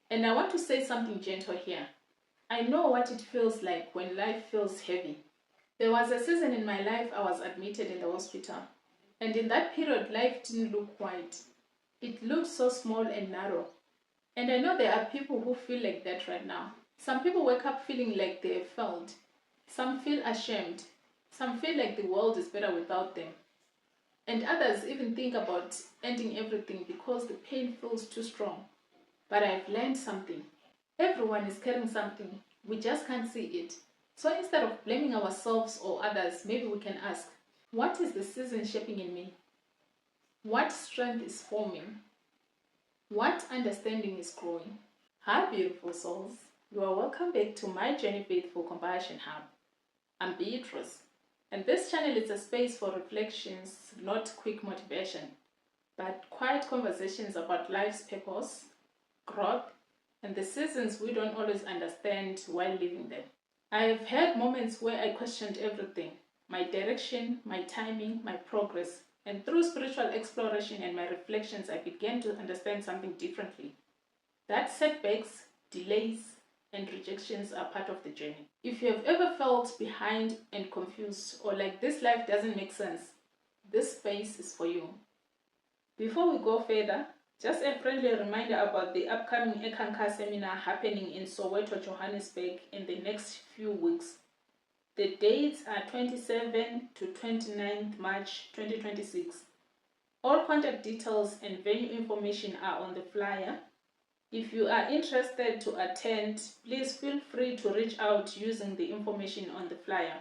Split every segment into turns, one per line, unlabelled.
And I want to say something gentle here. I know what it feels like when life feels heavy. There was a season in my life I was admitted in the hospital. And in that period, life didn't look white. It looked so small and narrow. And I know there are people who feel like that right now. Some people wake up feeling like they have failed. Some feel ashamed. Some feel like the world is better without them. And others even think about ending everything because the pain feels too strong. But I've learned something. Everyone is carrying something. We just can't see it. So instead of blaming ourselves or others, maybe we can ask, what is the season shaping in me? What strength is forming? What understanding is growing? Hi, beautiful souls. You are welcome back to my Journey Faithful Compassion Hub. I'm Beatrice, and this channel is a space for reflections, not quick motivation, but quiet conversations about life's purpose, growth, and the seasons we don't always understand while living them. I have had moments where I questioned everything: my direction, my timing, my progress. And through spiritual exploration and my reflections, I began to understand something differently. That setbacks, delays, and rejections are part of the journey. If you have ever felt behind and confused, or like this life doesn't make sense, this space is for you. Before we go further, just a friendly reminder about the upcoming Ekanka seminar happening in Soweto, Johannesburg in the next few weeks. The dates are 27 to 29th March 2026. All contact details and venue information are on the flyer. If you are interested to attend, please feel free to reach out using the information on the flyer.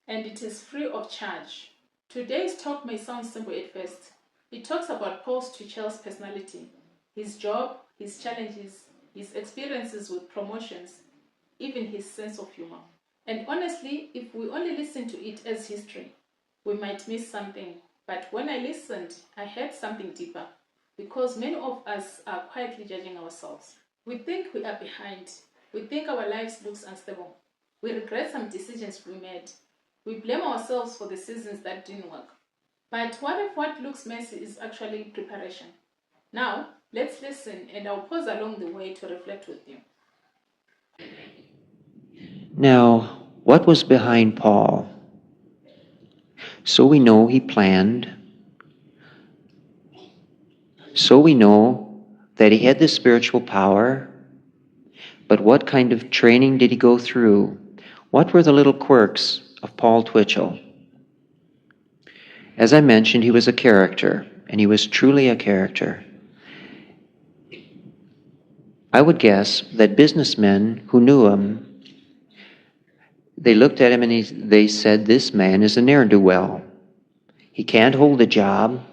And it is free of charge. Today's talk may sound simple at first. It talks about Paul's Tuchel's personality, his job, his challenges, his experiences with promotions, even his sense of humor. And honestly, if we only listen to it as history, we might miss something. But when I listened, I heard something deeper. Because many of us are quietly judging ourselves. We think we are behind. We think our lives looks unstable. We regret some decisions we made. We blame ourselves for the seasons that didn't work. But what if what looks messy is actually preparation? Now, let's listen, and I'll pause along the way to reflect with you.
Now, what was behind Paul? So we know he planned. So we know that he had this spiritual power. But what kind of training did he go through? What were the little quirks of Paul Twitchell? As I mentioned, he was a character, and he was truly a character. I would guess that businessmen who knew him, they looked at him and they said, this man is a ne'er-do-well. He can't hold a job.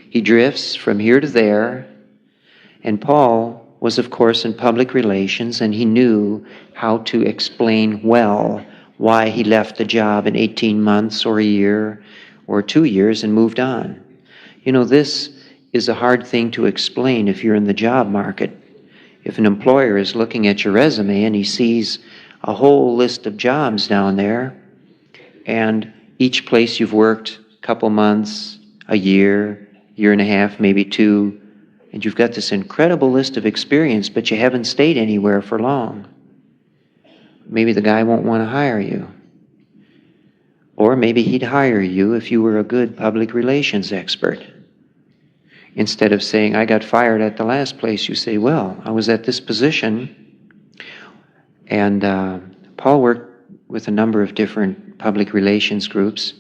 He drifts from here to there. And Paul was, of course, in public relations, and he knew how to explain well why he left the job in 18 months or a year or 2 years and moved on. You know, this is a hard thing to explain if you're in the job market. If an employer is looking at your resume and he sees a whole list of jobs down there, and each place you've worked a couple months, a year and a half, maybe 2, and you've got this incredible list of experience, but you haven't stayed anywhere for long. Maybe the guy won't want to hire you. Or maybe he'd hire you if you were a good public relations expert. Instead of saying, I got fired at the last place, you say, well, I was at this position. And Paul worked with a number of different public relations groups.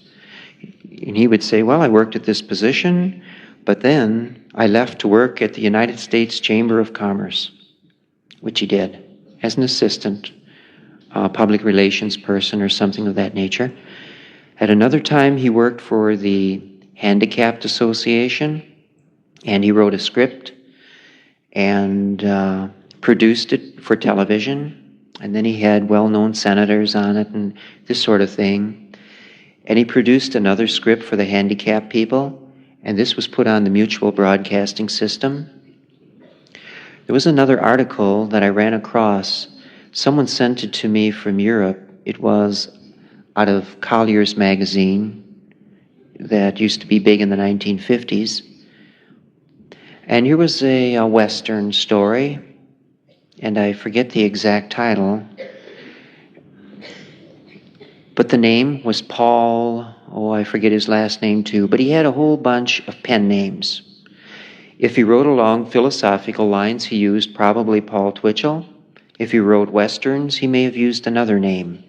And he would say, well, I worked at this position, but then I left to work at the United States Chamber of Commerce, which he did as an assistant, public relations person or something of that nature. At another time, he worked for the Handicapped Association, and he wrote a script and produced it for television. And then he had well-known senators on it and this sort of thing. And he produced another script for the handicapped people, and this was put on the mutual broadcasting system. There was another article that I ran across. Someone sent it to me from Europe. It was out of Collier's magazine that used to be big in the 1950s. And here was a Western story, and I forget the exact title, but the name was Paul, I forget his last name too, but he had a whole bunch of pen names. If he wrote along philosophical lines, he used probably Paul Twitchell. If he wrote westerns, he may have used another name.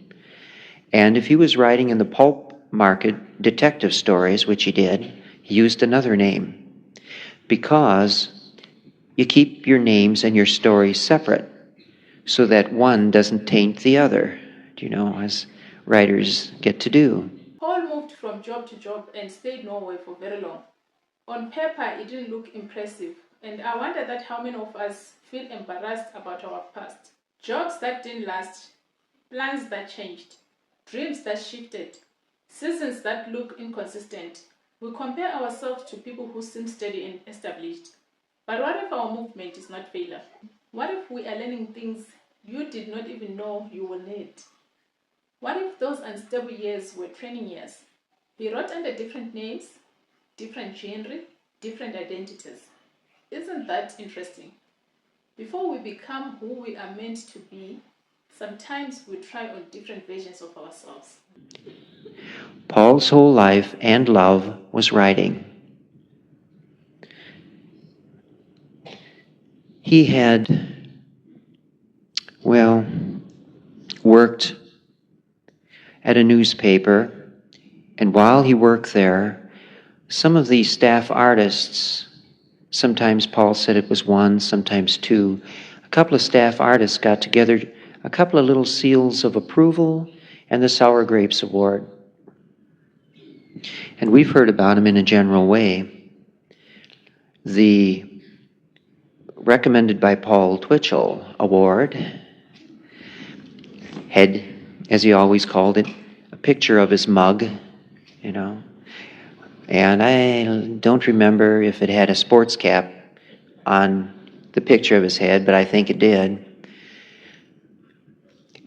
And if he was writing in the pulp market detective stories, which he did, he used another name. Because you keep your names and your stories separate so that one doesn't taint the other, as writers get to do.
Paul moved from job to job and stayed nowhere for very long. On paper, it didn't look impressive, and I wonder that how many of us feel embarrassed about our past. Jobs that didn't last, plans that changed, dreams that shifted, seasons that look inconsistent. We compare ourselves to people who seem steady and established. But what if our movement is not failure? What if we are learning things you did not even know you will need? What if those unstable years were training years? We wrote under different names, different genre, different identities. Isn't that interesting? Before we become who we are meant to be, sometimes we try on different versions of ourselves.
Paul's whole life and love was writing. He had, worked at a newspaper, and while he worked there, some of the staff artists, sometimes Paul said it was one, sometimes two, a couple of staff artists got together, a couple of little seals of approval and the Sour Grapes Award. And we've heard about him in a general way. The recommended by Paul Twitchell Award had, as he always called it, a picture of his mug, and I don't remember if it had a sports cap on the picture of his head, but I think it did.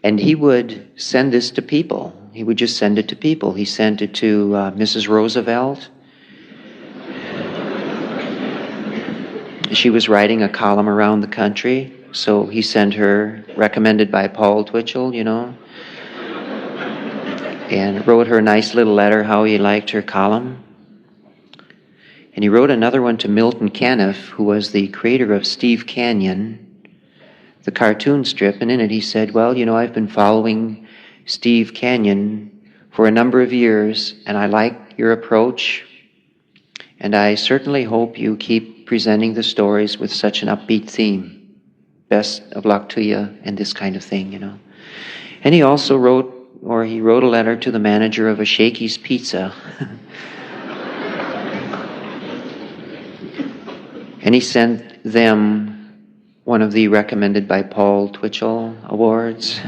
And he would send this to people. He would just send it to people. He sent it to Mrs. Roosevelt. She was writing a column around the country, so he sent her, recommended by Paul Twitchell, and wrote her a nice little letter how he liked her column. And he wrote another one to Milton Caniff, who was the creator of Steve Canyon, the cartoon strip, and in it he said, I've been following Steve Canyon for a number of years, and I like your approach, and I certainly hope you keep presenting the stories with such an upbeat theme. Best of luck to you, and this kind of thing, And he also wrote a letter to the manager of a Shakey's Pizza. And he sent them one of the recommended by Paul Twitchell awards.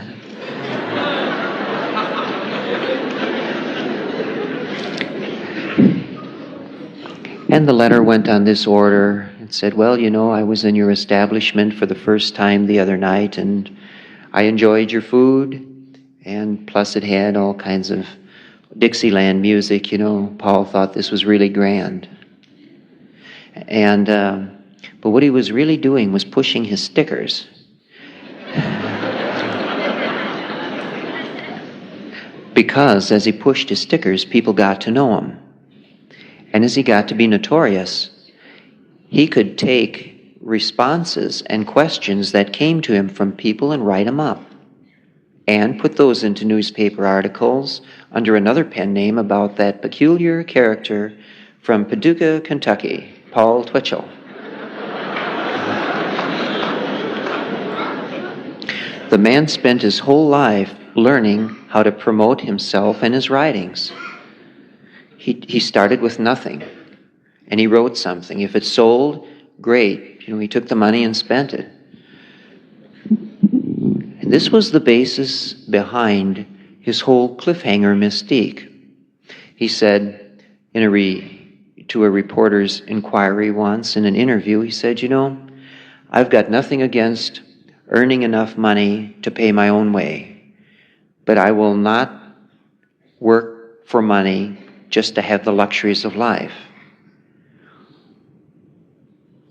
And the letter went on this order. It said, I was in your establishment for the first time the other night, and I enjoyed your food, and plus it had all kinds of Dixieland music. Paul thought this was really grand. And but what he was really doing was pushing his stickers. Because as he pushed his stickers, people got to know him. And as he got to be notorious, he could take responses and questions that came to him from people and write them up. And put those into newspaper articles under another pen name about that peculiar character from Paducah, Kentucky, Paul Twitchell. The man spent his whole life learning how to promote himself and his writings. He started with nothing, and he wrote something. If it sold, great. He took the money and spent it. And this was the basis behind his whole cliffhanger mystique. He said to a reporter's inquiry once in an interview, he said, I've got nothing against earning enough money to pay my own way, but I will not work for money just to have the luxuries of life.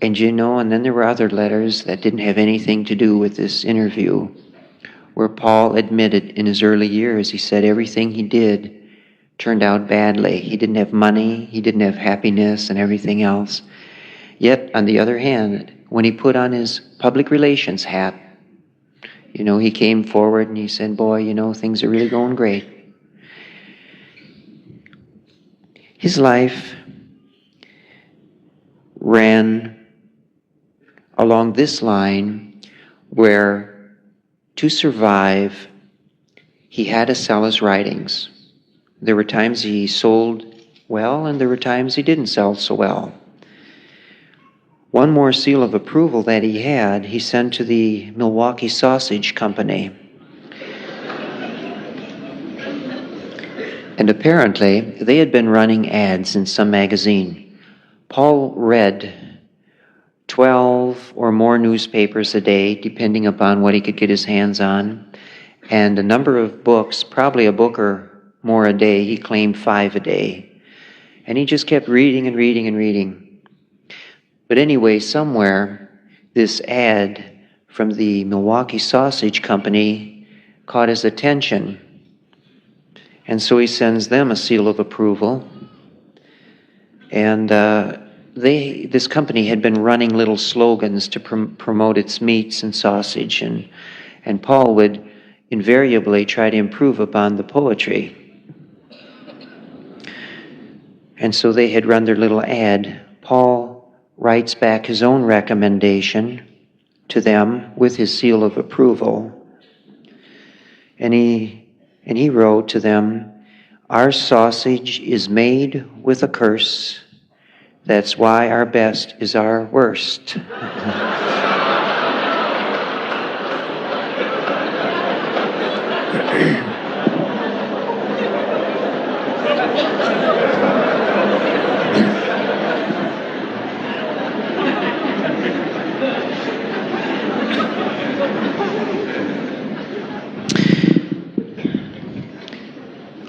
And and then there were other letters that didn't have anything to do with this interview, where Paul admitted in his early years, he said everything he did turned out badly. He didn't have money, he didn't have happiness and everything else. Yet, on the other hand, when he put on his public relations hat, he came forward and he said, boy, things are really going great. His life ran along this line where, to survive, he had to sell his writings. There were times he sold well, and there were times he didn't sell so well. One more seal of approval that he sent to the Milwaukee Sausage Company. And apparently, they had been running ads in some magazine. Paul read 12 or more newspapers a day, depending upon what he could get his hands on, and a number of books, probably a book or more a day. He claimed 5 a day. And he just kept reading and reading and reading. But anyway, somewhere, this ad from the Milwaukee Sausage Company caught his attention. And so he sends them a seal of approval. And this company had been running little slogans to promote its meats and sausage. And Paul would invariably try to improve upon the poetry. And so they had run their little ad. Paul writes back his own recommendation to them with his seal of approval. And he wrote to them, "Our sausage is made with a curse. That's why our best is our worst."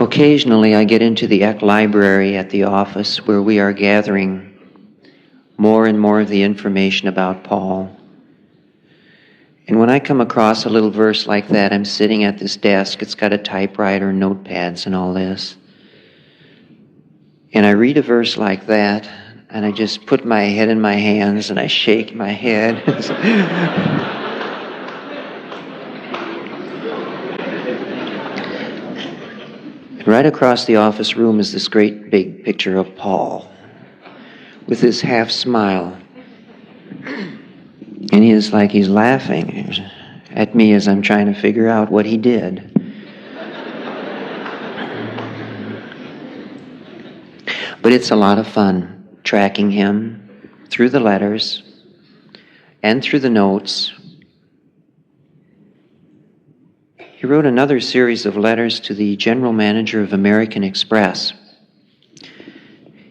Occasionally, I get into the Eck Library at the office where we are gathering more and more of the information about Paul. And when I come across a little verse like that, I'm sitting at this desk. It's got a typewriter, notepads, and all this. And I read a verse like that, and I just put my head in my hands, and I shake my head. Right across the office room is this great big picture of Paul with his half smile. And he's laughing at me as I'm trying to figure out what he did. But it's a lot of fun tracking him through the letters and through the notes. He wrote another series of letters to the general manager of American Express.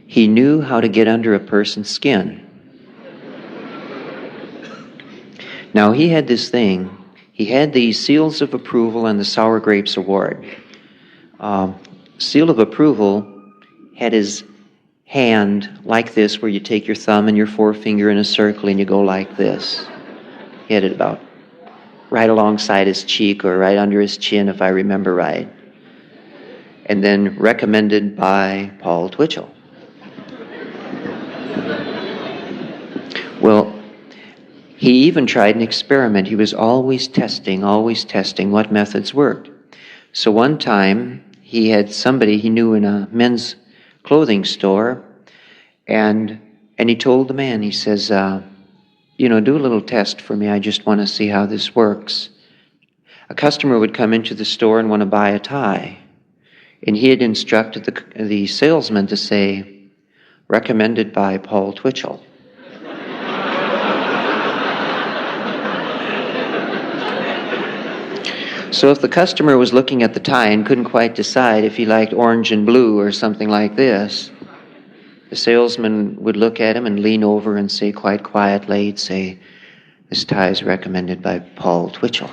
He knew how to get under a person's skin. Now, he had this thing. He had the seals of approval and the Sour Grapes Award. Seal of approval had his hand like this, where you take your thumb and your forefinger in a circle and you go like this. He had it about right alongside his cheek or right under his chin, if I remember right. And then recommended by Paul Twitchell. Well, he even tried an experiment. He was always testing what methods worked. So one time, he had somebody he knew in a men's clothing store, and he told the man, he says, do a little test for me. I just want to see how this works. A customer would come into the store and want to buy a tie. And he had instructed the salesman to say, recommended by Paul Twitchell. So if the customer was looking at the tie and couldn't quite decide if he liked orange and blue or something like this, the salesman would look at him and lean over and say quite quietly, he'd say, "This tie is recommended by Paul Twitchell."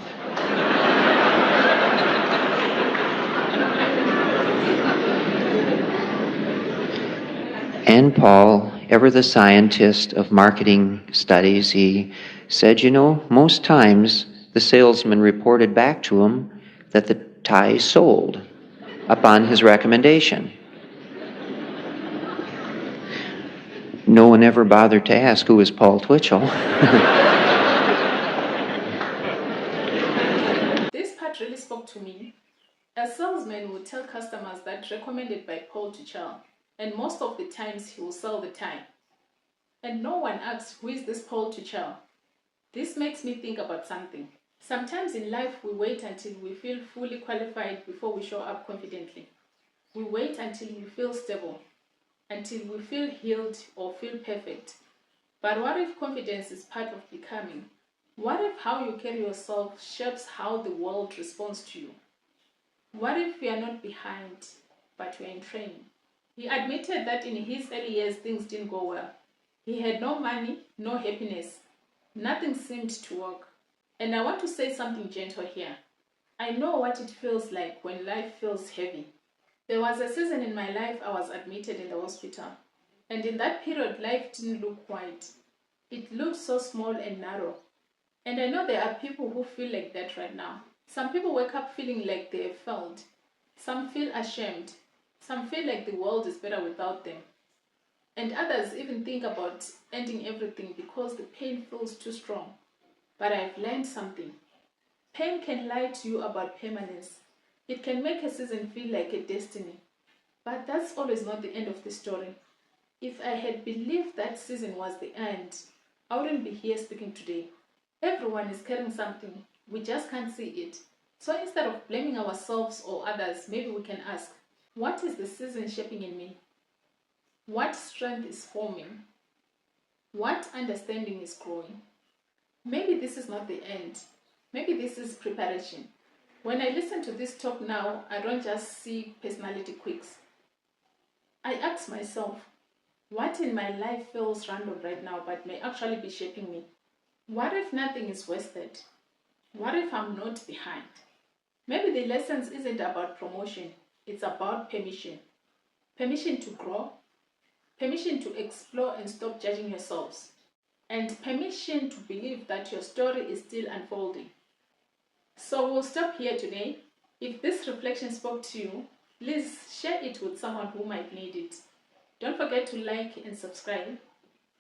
And Paul, ever the scientist of marketing studies, he said, most times the salesman reported back to him that the tie sold upon his recommendation. No one ever bothered to ask who was Paul Twitchell.
This part really spoke to me. A salesman would tell customers that recommended by Paul Twitchell, and most of the times he will sell the tie. And no one asks, who is this Paul Twitchell? This makes me think about something. Sometimes in life we wait until we feel fully qualified before we show up confidently. We wait until we feel stable, until we feel healed or feel perfect. But what if confidence is part of becoming? What if how you carry yourself shapes how the world responds to you? What if we are not behind, but we are in training? He admitted that in his early years things didn't go well. He had no money, no happiness. Nothing seemed to work. And I want to say something gentle here. I know what it feels like when life feels heavy. There was a season in my life I was admitted in the hospital. And in that period, life didn't look white. It looked so small and narrow. And I know there are people who feel like that right now. Some people wake up feeling like they have failed. Some feel ashamed. Some feel like the world is better without them. And others even think about ending everything because the pain feels too strong. But I've learned something. Pain can lie to you about permanence. It can make a season feel like a destiny. But that's always not the end of the story. If I had believed that season was the end, I wouldn't be here speaking today. Everyone is carrying something. We just can't see it. So instead of blaming ourselves or others, maybe we can ask, what is the season shaping in me? What strength is forming? What understanding is growing? Maybe this is not the end. Maybe this is preparation. When I listen to this talk now, I don't just see personality quirks. I ask myself, what in my life feels random right now but may actually be shaping me? What if nothing is wasted? What if I'm not behind? Maybe the lessons isn't about promotion, it's about permission. Permission to grow, permission to explore and stop judging yourselves, and permission to believe that your story is still unfolding. So we'll stop here today. If this reflection spoke to you, please share it with someone who might need it. Don't forget to like and subscribe.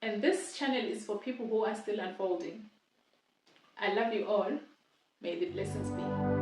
And this channel is for people who are still unfolding. I love you all. May the blessings be.